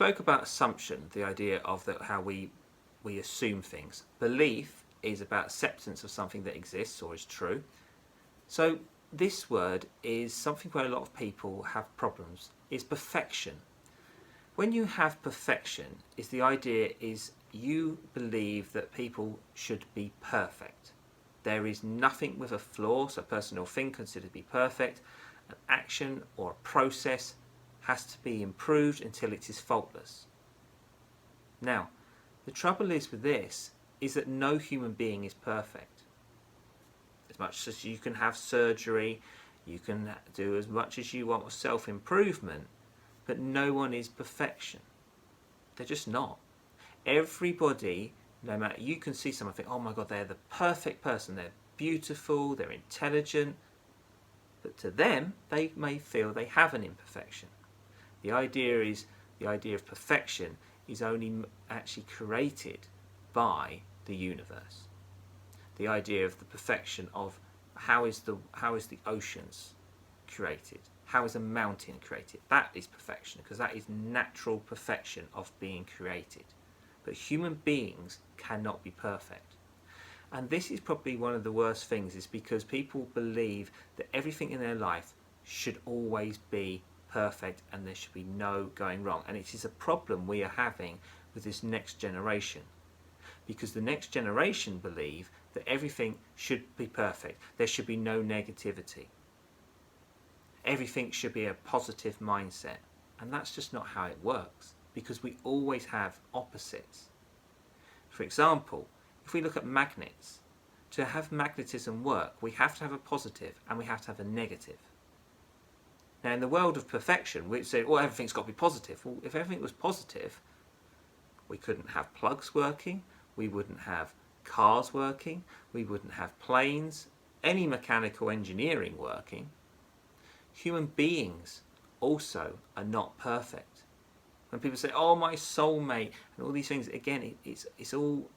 spoke about assumption, the idea of how we assume things. Belief is about acceptance of something that exists or is true. So this word is something where a lot of people have problems, is perfection. When you have perfection, is the idea is you believe that people should be perfect. There is nothing with a flaw, so a person or thing considered to be perfect. An action or a process has to be improved until it is faultless. Now, the trouble is with this is that no human being is perfect. As much as you can have surgery, you can do as much as you want with self-improvement, but no one is perfection. They're just not. Everybody, no matter, you can see someone and think, oh my God, they're the perfect person. They're beautiful, they're intelligent. But to them, they may feel they have an imperfection. The idea of perfection is only actually created by the universe. The idea of the perfection of how is the oceans created? How is a mountain created? That is perfection, because that is natural perfection of being created. But human beings cannot be perfect. And this is probably one of the worst things, is because people believe that everything in their life should always be perfect and there should be no going wrong. And it is a problem we are having with this next generation, because the next generation believe that everything should be perfect. There should be no negativity. Everything should be a positive mindset. And that's just not how it works, because we always have opposites. For example, if we look at magnets, to have magnetism work, we have to have a positive and we have to have a negative. Now, in the world of perfection, we say, well, everything's got to be positive. Well, if everything was positive, we couldn't have plugs working, we wouldn't have cars working, we wouldn't have planes, any mechanical engineering working. Human beings also are not perfect. When people say, oh, my soulmate, and all these things, again, it's all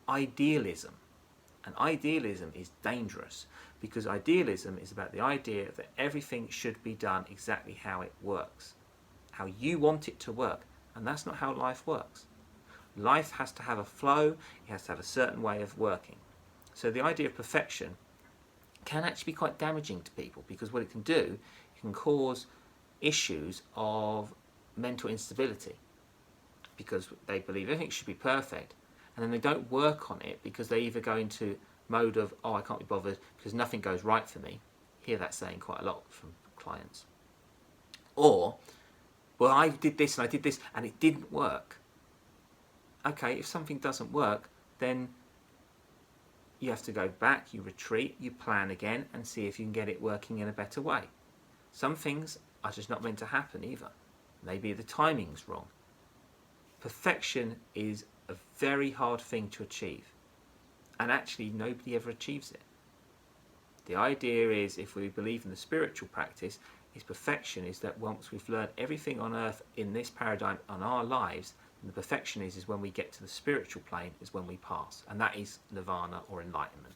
idealism. And idealism is dangerous, because idealism is about the idea that everything should be done exactly how it works, how you want it to work. And that's not how life works. Life has to have a flow, it has to have a certain way of working. So the idea of perfection can actually be quite damaging to people, because what it can do, it can cause issues of mental instability, because they believe everything should be perfect, and then they don't work on it because they either go into mode of, oh, I can't be bothered because nothing goes right for me. I hear that saying quite a lot from clients. Or, well, I did this and it didn't work. Okay, if something doesn't work, then you have to go back, you retreat, you plan again and see if you can get it working in a better way. Some things are just not meant to happen either. Maybe the timing's wrong. Perfection is a very hard thing to achieve, and actually nobody ever achieves it. The idea is, if we believe in the spiritual practice, is perfection is that once we've learned everything on earth in this paradigm on our lives, and the perfection is when we get to the spiritual plane, is when we pass, and that is nirvana or enlightenment.